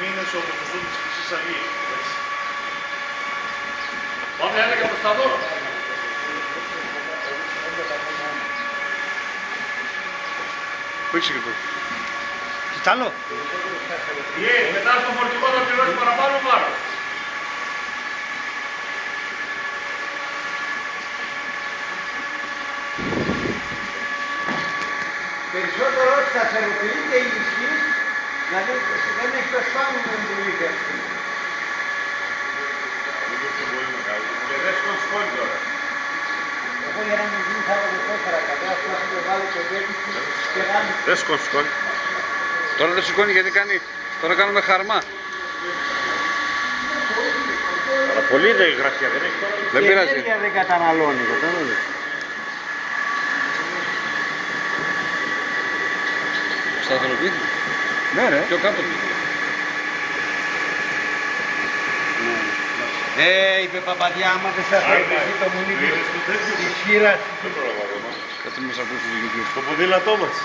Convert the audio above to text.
μήνες ο ποσοστό της Χρυσής Αυγής. Πάμε ένα και προς τα δω. Πού έχεις και το. Κι άλλο. Μετά στο φορτηγό θα πληρώσει παραπάνω βάρος. Περισσότερο σταθεροποιείται η ισχύ, δηλαδή δεν έχει το σπάνιο με την ίδια. Και δεν σκονσκώνει τώρα. Εγώ για να μην γίνει θα έλεγα 4 κατά, αυτό θα το βάλει το τέτοιο και να μην... Δεν σκόνει. Τώρα δεν σηκώνει γιατί κάνει. Τώρα κάνουμε χαρμά. Αλλά πολύ δεν γραφεία δεν έχει τώρα. Δεν πειράζει. Η ενέργεια δεν καταναλώνει, κατάλαβες. Σταθεροποιήθηκε. Ναι ρε. Πιο κάτω. Είπε Παπαδιά, άμα δεν σας αρέσει το μουνίδι της χείρας. Κάτι μας ακούσει το YouTube. Το ποδήλατό μας.